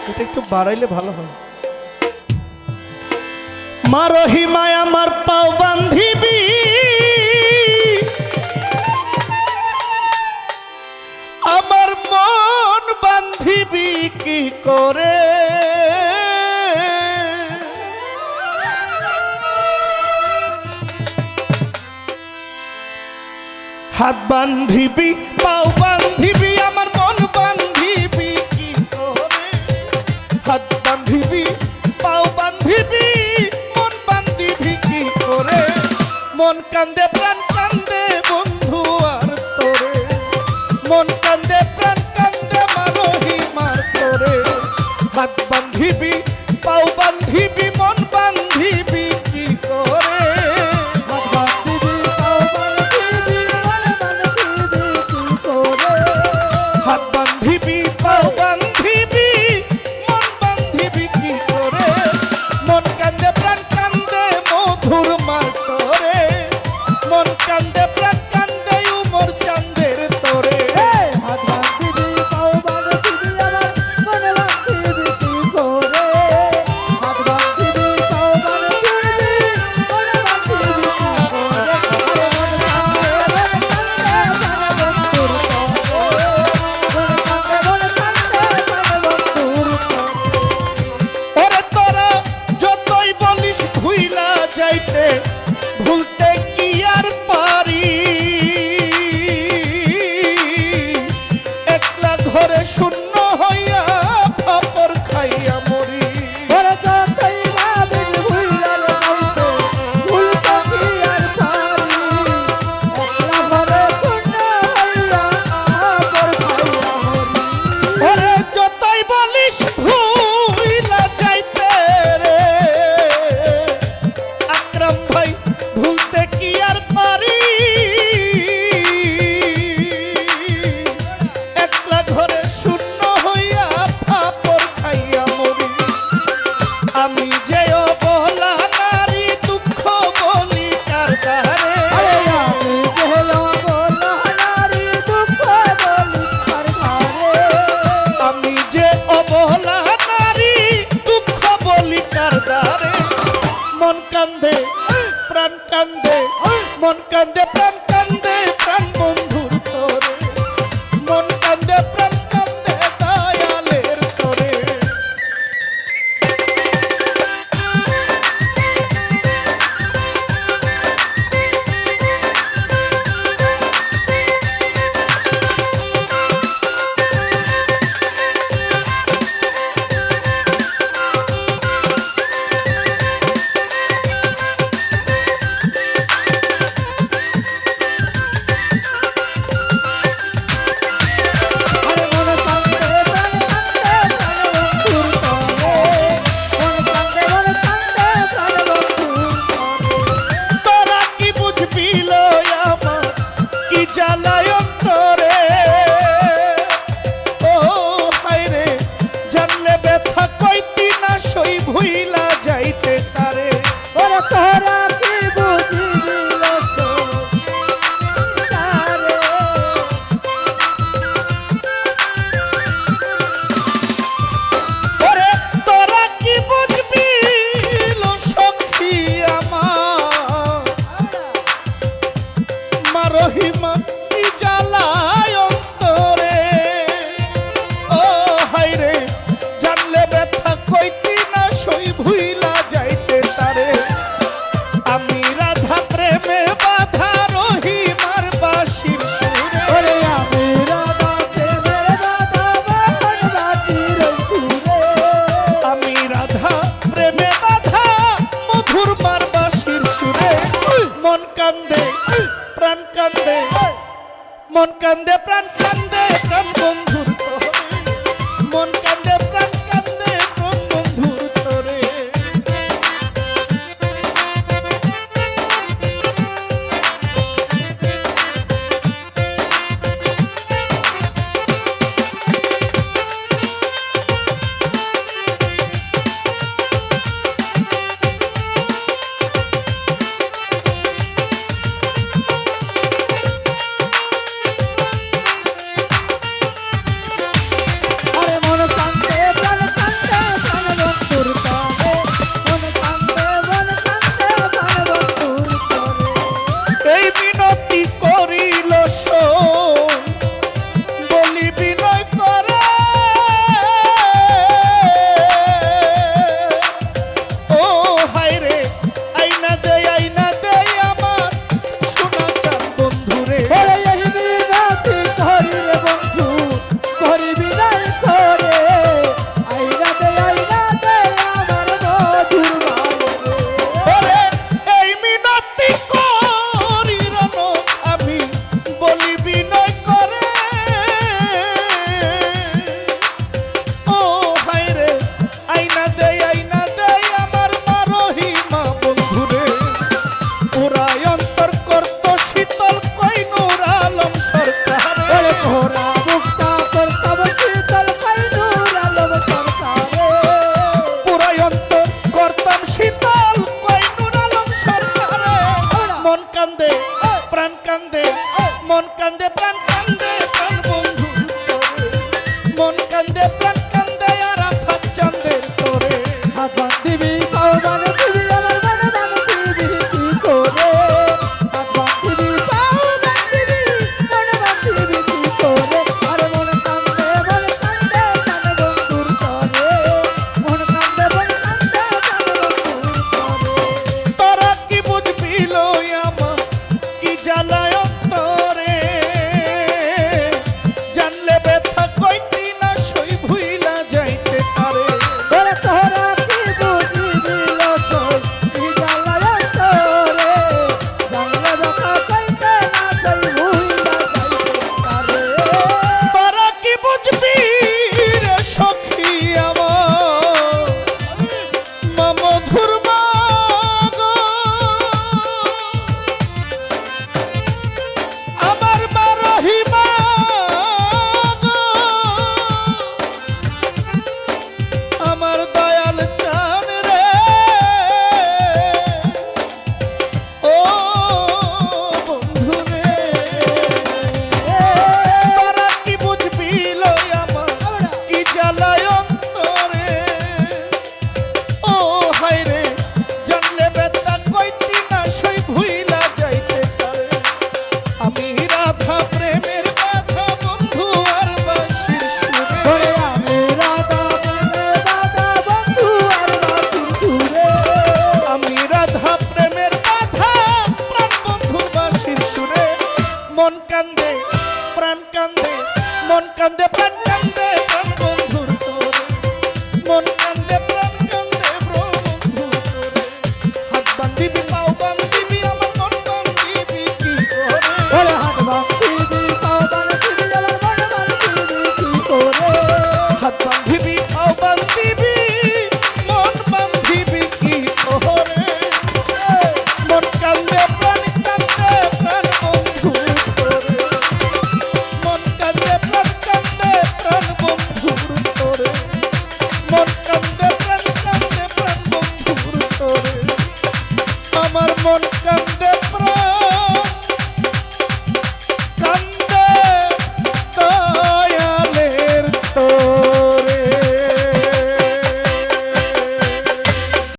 এটা একটু বাড়াইলে ভালো হয়। মারো হিমায় আমার পাও বান্ধিবি, আমার মন বান্ধিবি কি করে? হাত বান্ধিবি, পাও বান্ধিবি, আমার মন বান্ধিবি কি করে? হাত বান্ধিবি, পাও বান্ধিবি, মন বান্ধিবি কি করে? মন কান্দে প্রাণ কান্দে বন্ধু আর তোরে, মন কান্দে প্রাণ কান্দে মারহি মার তোরে। হাত বান্ধিবি, পাও বান্ধিবি, মন বান্ধিবি কি করে? হাত বান্ধিবি, পাও বান্ধিবি, মন বান্ধিবি কি করে? মন কান্দে প্রাণ কান্দে মধুর মার তোরে, মন কান্দে প্রাণ কান্দে উমর চাঁদের তোরে। হাত বান্ধিবি, পাও বান্ধিবি, আমার মন বান্ধিবি কি করে? হাত বান্ধিবি, পাও বান্ধিবি, মন বান্ধিবি কি ওরে তোরা যতই বলিস ভুইলা যাইতে, ভুলতে কি আর পারি? একলা ঘরে শূন্য হইয়া ফাপর খাইয়া মরি। ওরে যতই বলিস ভুইলা যাইতে রে আকরাম ভাই, ভুলতে কি আর পারি? একলা ঘরে শূন্য হইয়া ফাপর খাইয়া মরি। আমি যে অবলা নারী দুঃখ বলি কার দ্বারে? আমি যে অবলা নারী দুঃখ বলি কার দ্বারে? মন কান্দে প্রাণ কান্দে, মন কান্দে প্রাণ কান্দে প্রাণ বন্ধুর তোরে, মন কান্দে প্রাণ কান্দে দয়ালের তোরে। কান্দে প্রাণ কান্দে আরাফাত চাঁদের তোরে হাত বান্ধিবি পাও বান্ধিবি আমার মনে বান্ধিবি কি করে হাত বান্ধিবি পাও বান্ধিবি মনে বান্ধিবি কি করে আরে মন কান্দে জানে বন্ধুর তরে মন কান্দে জানে বন্ধুর তরে তোরা কি বুঝবি লই আমার কি জ্বালায় অন্তরে জানলে ব্যথা কইতি না সই ভুইলা যাইতে পারে ওরে তোরা কি বুঝিবি লসই কি জ্বালায় তোরে জানলে ব্যথা কইতে না যাই ভুইলা যাইতে পারে তোরা কি বুঝবি রে সখী আমার মা মধুর মা গো আমার মা রহিমা গো আমার দয়াল চান রে ও বন্ধু রে তোরা কি বুঝবি লই আমার কি জ্বালায় অন্তরে ও হায় রে জানলে ব্যথা কইতি না সই ভুইলা যাইতে পারে আমি রাধা প্রেমের কথা বন্ধু আর বাসির সুরে ওরে আমি রাধা প্রেমে দাদা বন্ধু আর বাসুর সুরে আমি রাধা প্রেমের কথা প্রাণ বন্ধুর বাসির সুরে মন কান্দে প্রাণ কান্দে মন কান্দে প্রাণ কান্দে প্রাণ বন্ধুর তোরে মন কান্দে প্রাণ কান্দে বন্ধুর তোরে হাত বান্ধিবি পাও বান্ধিবি আমার মন বান্ধিবি কি করে ওরে হাত বান্ধিবি পাও বান্ধিবি আমার মনে বান্ধিবি কি করে হাত বান্ধিবি পাও বান্ধিবি মন বান্ধিবি কি করে মন কান্দে প্রাণ বন্ধু তোরে মন কান্দে প্রাণ বন্ধুর তোরে মন কান্দে প্রাণ বন্ধুর তোরে আমার মন কান্দে